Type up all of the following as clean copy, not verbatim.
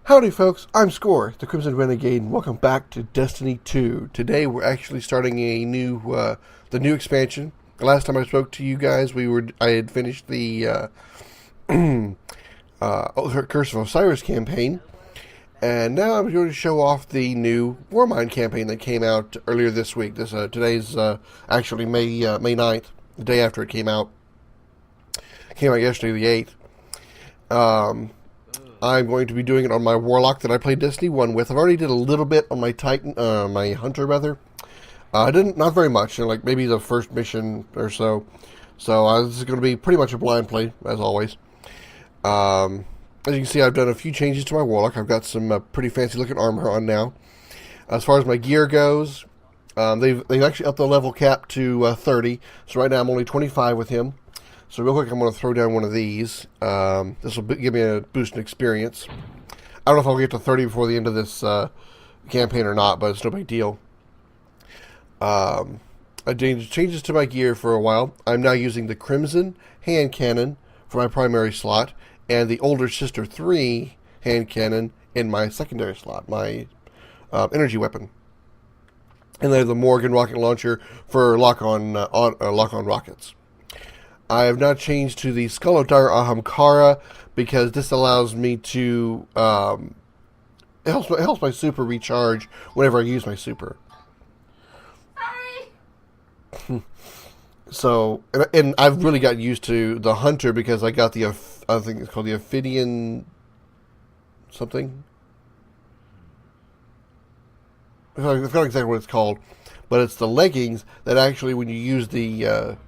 Howdy folks, I'm Scoryth, the Crimson Renegade, and welcome back to Destiny 2. Today we're actually starting the new expansion. The last time I spoke to you guys, I had finished the Curse of Osiris campaign, and now I'm going to show off the new Warmind campaign that came out earlier this week. Today's actually May 9th, the day after it came out. It came out yesterday, the 8th. I'm going to be doing it on my Warlock that I played Destiny 1 with. I've already did a little bit on my Titan, my Hunter rather. I didn't, not very much, like maybe the first mission or so. So this is going to be pretty much a blind play, as always. As you can see, I've done a few changes to my Warlock. I've got some pretty fancy looking armor on now. As far as my gear goes, they've actually upped the level cap to 30. So right now I'm only 25 with him. So real quick, I'm going to throw down one of these. This will give me a boost in experience. I don't know if I'll get to 30 before the end of this campaign or not, but it's no big deal. I did changes to my gear for a while. I'm now using the Crimson hand cannon for my primary slot, and the Older Sister 3 hand cannon in my secondary slot, my energy weapon. And then the Morgan rocket launcher for lock-on rockets. I have not changed to the Skull of Dire Ahamkara because this allows me to it helps my super recharge whenever I use my super. Sorry. So and I've really gotten used to the Hunter because I got the I think it's called the Ophidian something. I forgot exactly what it's called, but it's the leggings that actually, when you use the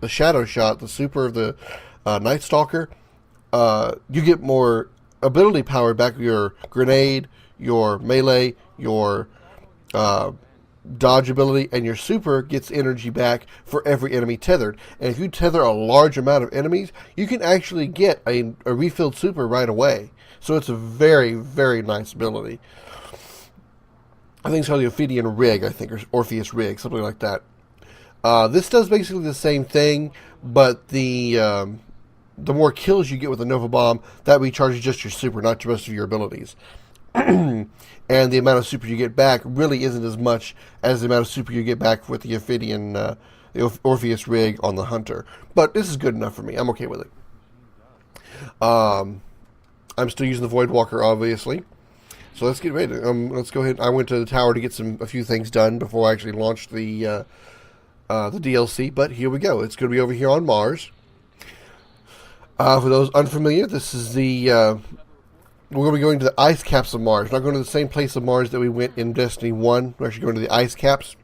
Shadow Shot, the super of the Night Stalker, you get more ability power back. Your grenade, your melee, your dodge ability, and your super gets energy back for every enemy tethered. And if you tether a large amount of enemies, you can actually get a refilled super right away. So it's a very, very nice ability. I think it's called the Ophidian Rig, I think, or Orpheus Rig, something like that. This does basically the same thing, but the more kills you get with the Nova Bomb, that recharges just your super, not the rest of your abilities. And the amount of super you get back really isn't as much as the amount of super you get back with the Ophidian, the Orpheus Rig on the Hunter. But this is good enough for me. I'm okay with it. I'm still using the Void Walker, obviously. So let's get ready. Let's go ahead. I went to the tower to get a few things done before I actually launched the DLC, but here we go. It's going to be over here on Mars. For those unfamiliar, this is we're going to be going to the ice caps of Mars. We're not going to the same place of Mars that we went in Destiny 1. We're actually going to the ice caps,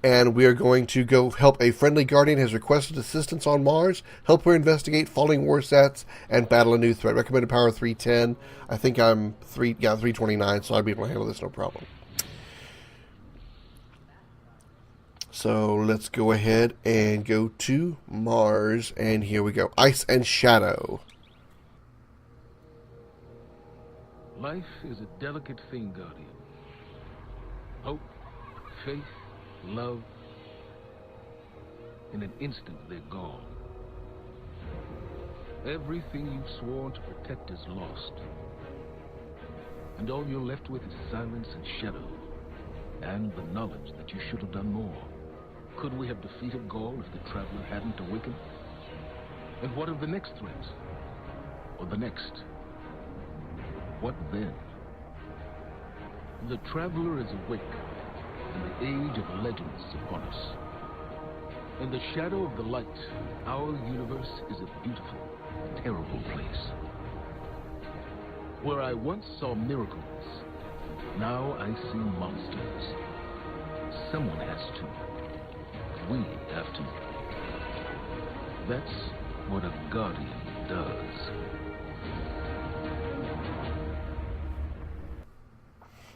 and we are going to go help a friendly guardian has requested assistance on Mars, help her investigate falling WARSATS, and battle a new threat. Recommended power 310. I think I'm 329, so I'd be able to handle this no problem. So let's go ahead and go to Mars, and here we go. Ice and Shadow. Life is a delicate thing, Guardian. Hope, faith, love. In an instant, they're gone. Everything you've sworn to protect is lost. And all you're left with is silence and shadow, and the knowledge that you should have done more. Could we have defeated Gaul if the Traveler hadn't awakened? And what of the next threat? Or the next? What then? The Traveler is awake, and the age of legends is upon us. In the shadow of the light, our universe is a beautiful, terrible place. Where I once saw miracles, now I see monsters. Someone has to. We have to. That's what a Guardian does.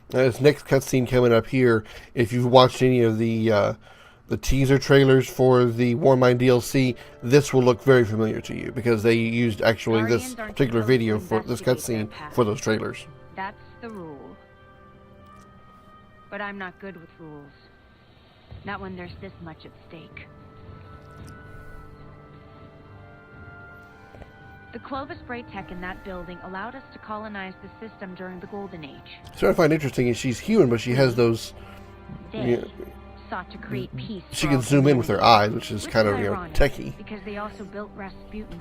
This next cutscene coming up here, if you've watched any of the teaser trailers for the Warmind DLC, this will look very familiar to you because they used actually this particular video for this cutscene for those trailers. That's the rule. But I'm not good with rules. Not when there's this much at stake. The Clovis Bray tech in that building allowed us to colonize the system during the Golden Age. So what I find interesting is she's human, but she has those... They sought to create peace. She can zoom in with her eyes, which is kind of, techie. Because they also built Rasputin,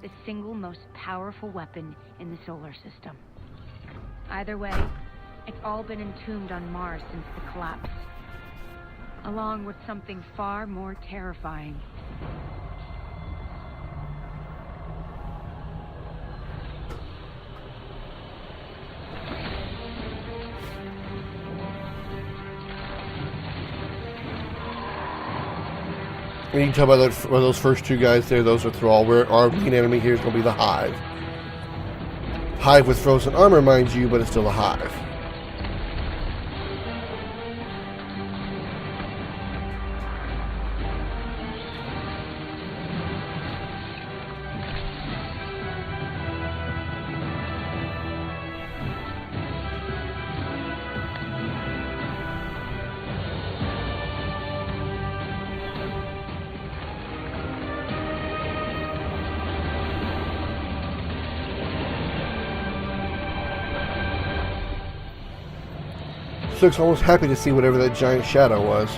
the single most powerful weapon in the solar system. Either way, it's all been entombed on Mars since the collapse. Along with something far more terrifying. And you can tell by those first two guys there, those are Thrall. Our main enemy here is going to be the Hive. Hive with frozen armor, mind you, but it's still a Hive. Looks almost happy to see whatever that giant shadow was.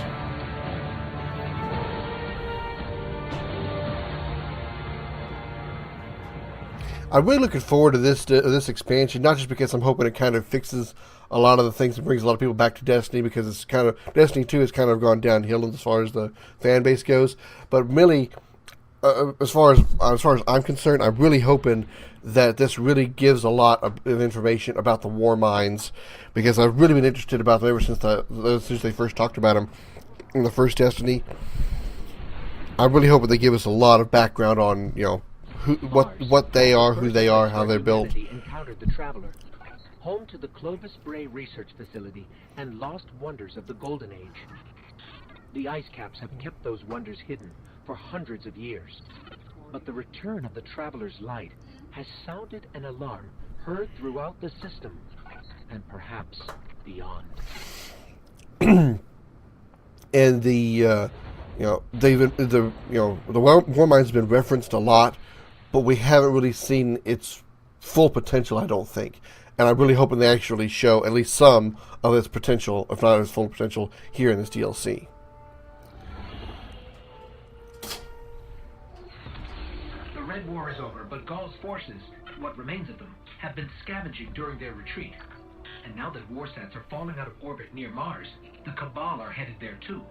I'm really looking forward to this expansion, not just because I'm hoping it kind of fixes a lot of the things and brings a lot of people back to Destiny, because it's kind of Destiny 2 has kind of gone downhill as far as the fan base goes, but really, as far as I'm concerned, I'm really hoping that this really gives a lot of information about the Warminds, because I've really been interested about them ever since they first talked about them in the first Destiny. I'm really hoping they give us a lot of background on, what they are, who they are, how they're built. Encountered the Traveler, home to the Clovis Bray research facility and lost wonders of the Golden Age. The ice caps have kept those wonders hidden for hundreds of years, but the return of the Traveler's light has sounded an alarm heard throughout the system, and perhaps beyond. And the Warmind's been referenced a lot, but we haven't really seen its full potential, I don't think. And I'm really hoping they actually show at least some of its potential, if not its full potential, here in this DLC. The Red War is over, but Gaul's forces, what remains of them, have been scavenging during their retreat. And now that WARSATS are falling out of orbit near Mars, the Cabal are headed there too.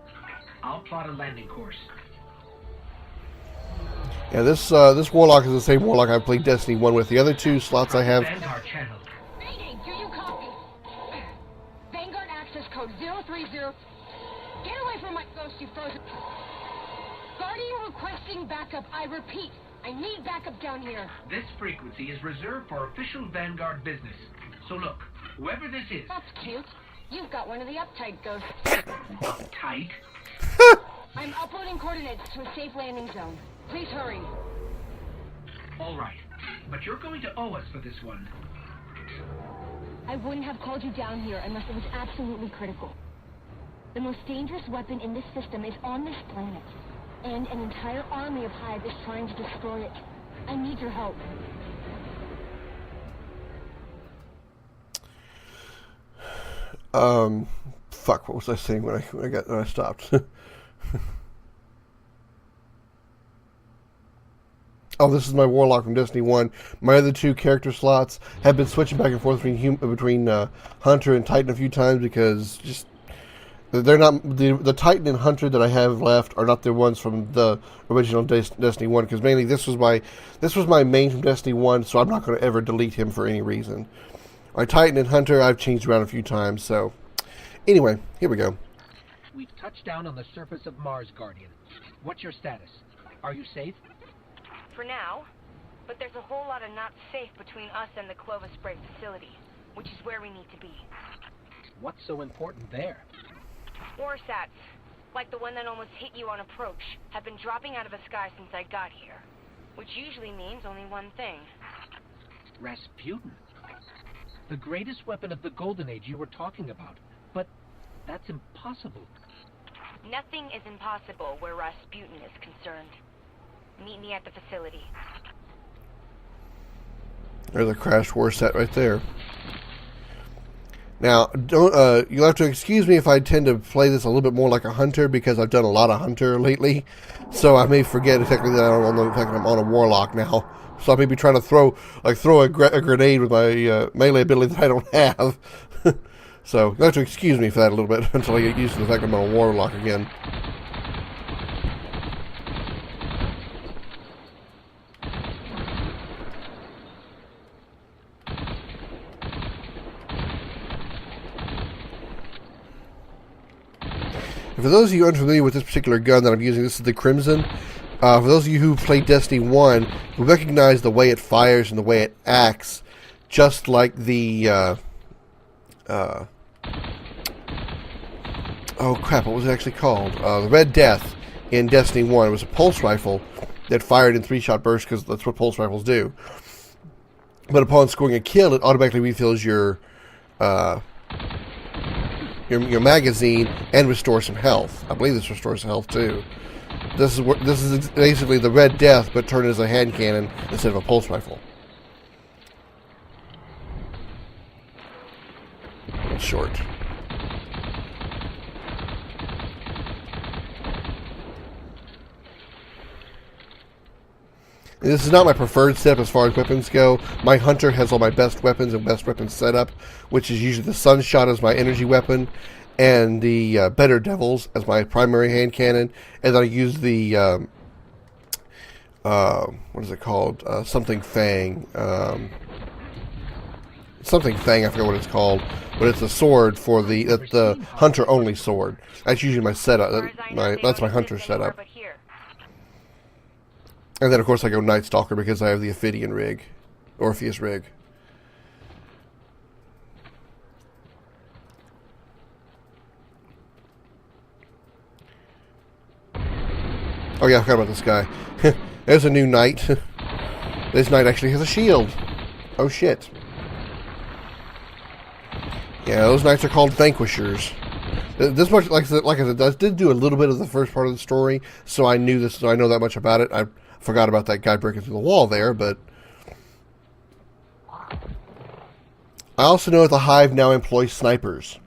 I'll plot a landing course. Yeah, this Warlock is the same Warlock I played Destiny 1 with. The other two slots I have... Vanguard channel. Mayday, do you copy? Vanguard access code 030. Get away from my ghost, you frozen... Guardian requesting backup. I repeat, I need backup down here. This frequency is reserved for official Vanguard business. So look, whoever this is... That's cute. You've got one of the uptight ghosts. Uptight? I'm uploading coordinates to a safe landing zone. Please hurry. All right, but you're going to owe us for this one. I wouldn't have called you down here unless it was absolutely critical. The most dangerous weapon in this system is on this planet, and an entire army of Hive is trying to destroy it. I need your help. Fuck, what was I saying when I stopped? Oh, this is my Warlock from Destiny 1. My other two character slots have been switching back and forth between Hunter and Titan a few times, because just they're not the Titan and Hunter that I have left are not the ones from the original Destiny 1, because mainly this was my main from Destiny 1, so I'm not going to ever delete him for any reason. My Titan and Hunter I've changed around a few times, so anyway, here we go. We've touched down on the surface of Mars, Guardian. What's your status? Are you safe? For now, but there's a whole lot of not safe between us and the Clovis Bray facility, which is where we need to be. What's so important there? WARSATS, like the one that almost hit you on approach, have been dropping out of the sky since I got here, which usually means only one thing. Rasputin? The greatest weapon of the Golden Age you were talking about, but that's impossible. Nothing is impossible where Rasputin is concerned. Meet me at the facility. There's a crashed WARSAT right there. Now, you'll have to excuse me if I tend to play this a little bit more like a hunter, because I've done a lot of hunter lately. So I may forget exactly that I'm on a warlock now. So I may be trying to throw a grenade with my melee ability that I don't have. So you'll have to excuse me for that a little bit until I get used to the fact I'm on a warlock again. And for those of you unfamiliar with this particular gun that I'm using, this is the Crimson. For those of you who played Destiny 1, you recognize the way it fires and the way it acts, just like the, oh crap, what was it actually called? The Red Death in Destiny 1. It was a pulse rifle that fired in 3-shot bursts, because that's what pulse rifles do. But upon scoring a kill, it automatically refills your magazine and restores some health. I believe this restores health too. This is basically the Red Death, but turned as a hand cannon instead of a pulse rifle. It's short. And this is not my preferred setup as far as weapons go. My hunter has all my best weapons and best weapons setup, which is usually the Sunshot as my energy weapon, and the Better Devils as my primary hand cannon, and then I use the what is it called? Something Fang. Something Fang. I forget what it's called, but it's a sword for the hunter only sword. That's usually my setup. That's my hunter setup. And then, of course, I go Night Stalker because I have the Ophidian rig. Orpheus rig. Oh, yeah, I forgot about this guy. There's a new knight. This knight actually has a shield. Oh, shit. Yeah, those knights are called Vanquishers. This much, like I said, I did do a little bit of the first part of the story, so I knew this, so I know that much about it. I forgot about that guy breaking through the wall there, but I also know that the Hive now employs snipers.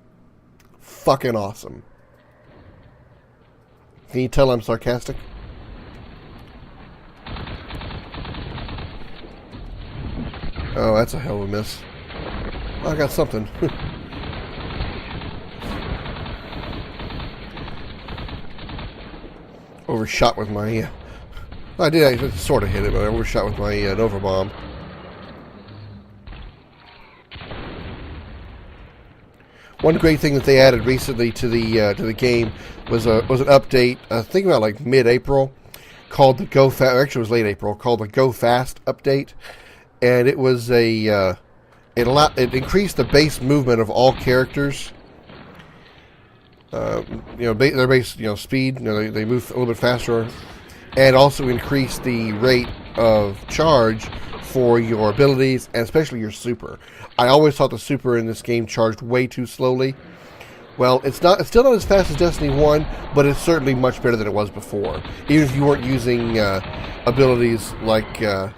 Fucking awesome. Can you tell I'm sarcastic? Oh, that's a hell of a miss. I got something. Overshot with my... I did sort of hit it, but I overshot with my Nova Bomb. One great thing that they added recently to the game was an update. I think about like mid-April, called the Go Fast. Actually, it was late April, called the Go Fast update, and it was it increased the base movement of all characters. Their base speed. They move a little bit faster. And also increase the rate of charge for your abilities, and especially your super. I always thought the super in this game charged way too slowly. Well, it's still not as fast as Destiny 1, but it's certainly much better than it was before. Even if you weren't using abilities like the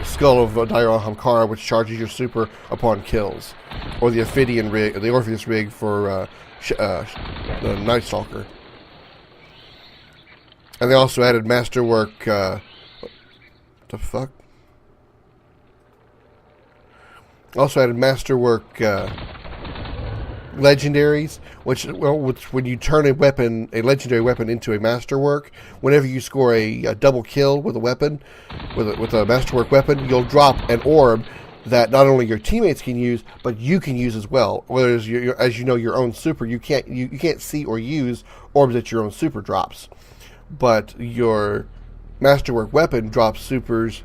Skull of Dire Hamkara, which charges your super upon kills, or the Ophidian rig, or the Orpheus rig for the Night Stalker. And they also added Masterwork, what the fuck? Also added Masterwork, legendaries, which when you turn a legendary weapon into a Masterwork, whenever you score a double kill with a weapon, with a Masterwork weapon, you'll drop an orb that not only your teammates can use, but you can use as well. Whereas, as you know, your own super, you can't see or use orbs that your own super drops. But your Masterwork weapon drops supers,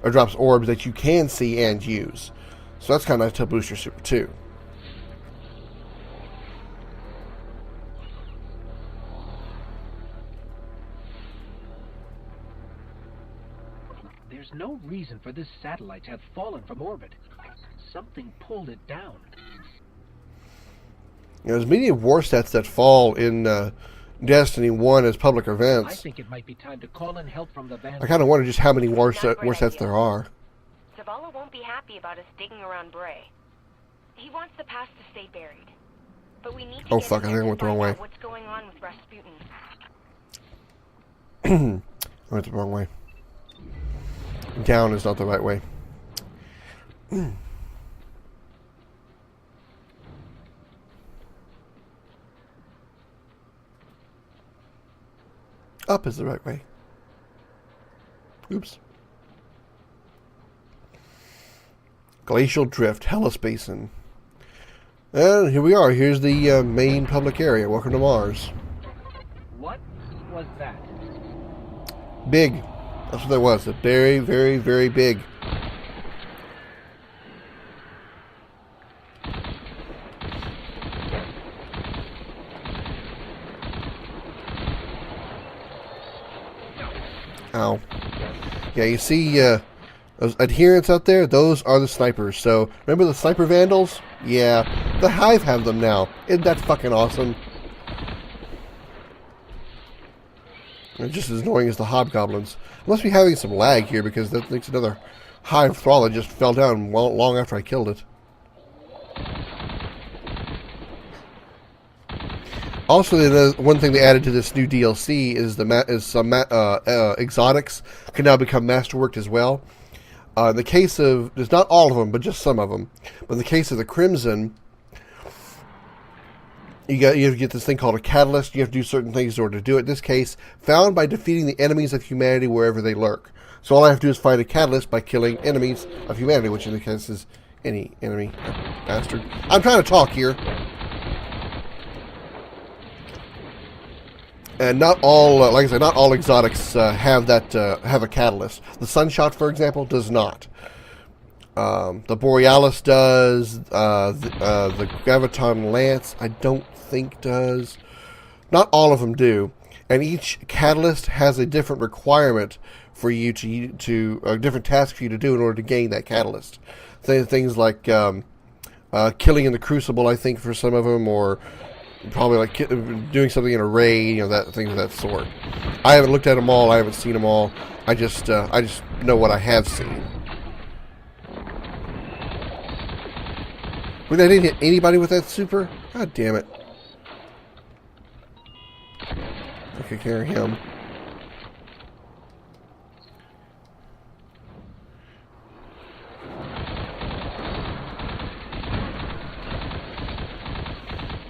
or drops orbs that you can see and use. So that's kind of nice to boost your super too. There's no reason for this satellite to have fallen from orbit. Something pulled it down. There's many WARSATS that fall in Destiny 1 as public events. I think it might be time to call in help from the band. I kind of wonder just how many WARSATS there are. Zavala won't be happy about us digging around Bray. He wants the past to stay buried. But we need to Oh fuck, I think I went the wrong way. What's going on with Rasputin? I went the wrong way. Down is not the right way. Up is the right way. Oops. Glacial Drift, Hellas Basin. And here we are. Here's the main public area. Welcome to Mars. What was that? Big. That's what that was. A very, very, very big. Ow. Yeah, you see those adherents out there? Those are the snipers. So, remember the sniper vandals? Yeah, the Hive have them now. Isn't that fucking awesome? They're just as annoying as the hobgoblins. I must be having some lag here because that makes another Hive thrall that just fell down long after I killed it. Also, one thing they added to this new DLC is some exotics can now become masterworked as well. In the case of, there's not all of them, but just some of them. But in the case of the Crimson, you have to get this thing called a catalyst. You have to do certain things in order to do it. In this case, found by defeating the enemies of humanity wherever they lurk. So all I have to do is find a catalyst by killing enemies of humanity, which in the case is any enemy. Bastard. I'm trying to talk here. And not all, like I said, not all exotics have a catalyst. The Sunshot, for example, does not. The Borealis does. The Graviton Lance, I don't think does. Not all of them do. And each catalyst has a different requirement for you to a different task for you to do in order to gain that catalyst. Things like killing in the Crucible, I think, for some of them, or probably like doing something in a raid, things of that sort. I haven't looked at them all. I haven't seen them all. I just know what I have seen. Wait, I didn't hit anybody with that super? God damn it. I could carry him.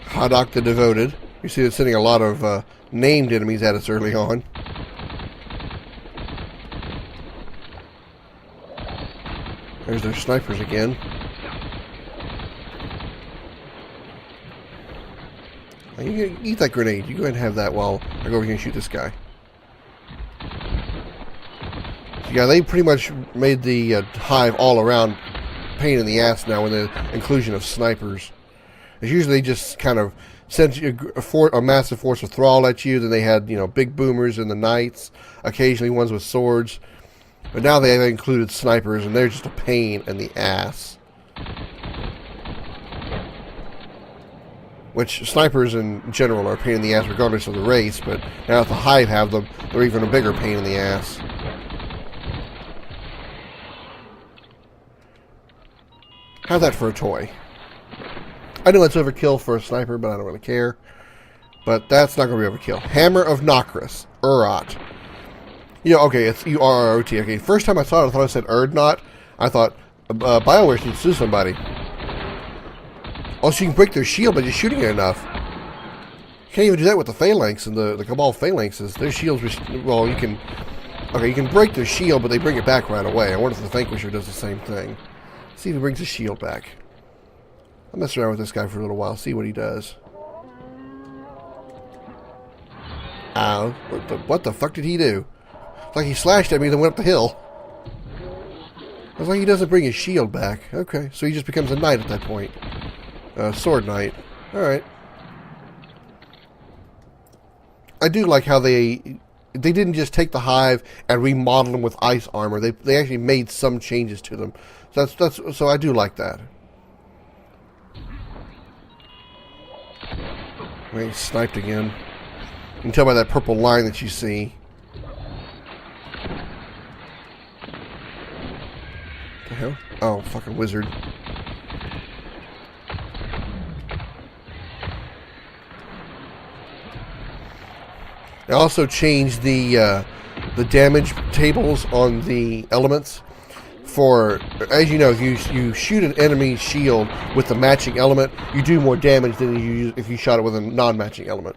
Haddock the Devoted. You see, they're sending a lot of named enemies at us early on. There's their snipers again. You can eat that grenade. You go ahead and have that while I go over here and shoot this guy. So yeah, they pretty much made the Hive all around pain in the ass now with the inclusion of snipers. It's usually just kind of sent a massive force of thrall at you. Then they had, big boomers and the knights, occasionally ones with swords. But now they have included snipers, and they're just a pain in the ass. Which snipers in general are a pain in the ass regardless of the race, but now that the Hive have them, they're even a bigger pain in the ass. How's that for a toy? I know it's overkill for a sniper, but I don't really care. But that's not going to be overkill. Hammer of Nokris. Urot. Okay, it's U-R-R-O-T. Okay, first time I saw it, I thought it said Urdnot. I thought, BioWare should sue somebody. Also, you can break their shield by just shooting it enough. You can't even do that with the Phalanx and the Cabal Phalanxes. Their shields, you can... Okay, you can break their shield, but they bring it back right away. I wonder if the Vanquisher does the same thing. See if he brings his shield back. I'll mess around with this guy for a little while, see what he does. Ow. What the fuck did he do? It's like he slashed at me and then went up the hill. It's like he doesn't bring his shield back. Okay, so he just becomes a knight at that point. Sword knight. Alright. I do like how they didn't just take the Hive and remodel them with ice armor. They actually made some changes to them. So I do like that. He's sniped again. You can tell by that purple line that you see. What the hell? Oh, fucking wizard. I also changed the damage tables on the elements. For, as you know, if you shoot an enemy shield with the matching element, you do more damage than if you shot it with a non-matching element.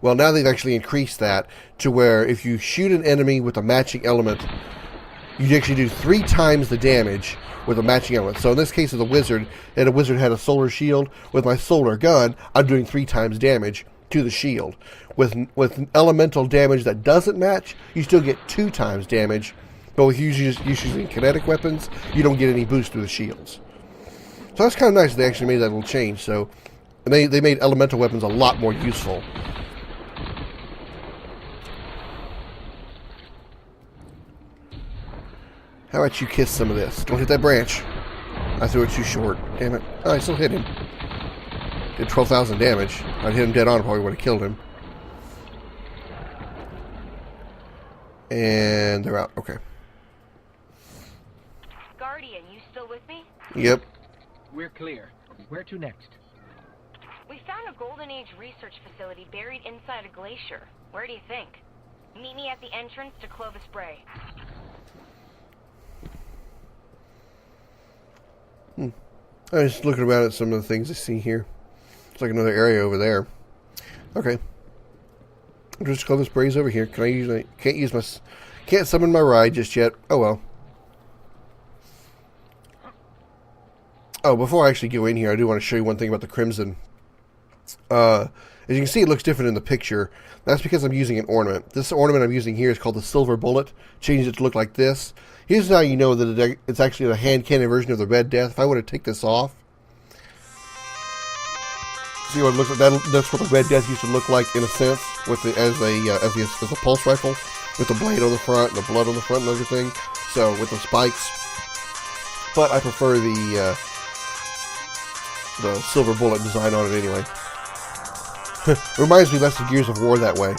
Well, now they've actually increased that to where if you shoot an enemy with a matching element, you actually do 3 times the damage with a matching element. So in this case of the wizard, and a wizard had a solar shield, with my solar gun, I'm doing 3 times damage to the shield. With elemental damage that doesn't match, you still get 2 times damage. But with using kinetic weapons, you don't get any boost through the shields. So that's kind of nice they actually made that little change. So they made elemental weapons a lot more useful. How about you kiss some of this? Don't hit that branch. I threw it too short. Damn it. Oh, I still hit him. Did 12,000 damage. I'd hit him dead on, probably would have killed him. And they're out. Okay. Guardian, you still with me? Yep. We're clear. Where to next? We found a Golden Age research facility buried inside a glacier. Where do you think? Meet me at the entrance to Clovis Bray. I was just looking around at some of the things I see here. It's like another area over there. Okay. Just Clovis Bray's over here. Can't summon my ride just yet. Oh well. Oh, before I actually go in here, I do want to show you one thing about the Crimson. As you can see, it looks different in the picture. That's because I'm using an ornament. This ornament I'm using here is called the Silver Bullet. Changed it to look like this. Here's how you know that it's actually a hand cannon version of the Red Death. If I were to take this off, see what it looks like. That's what the Red Death used to look like in a sense, with as a pulse rifle, with the blade on the front and the blood on the front and everything. So with the spikes, but I prefer the Silver Bullet design on it anyway. Reminds me less of Gears of War that way.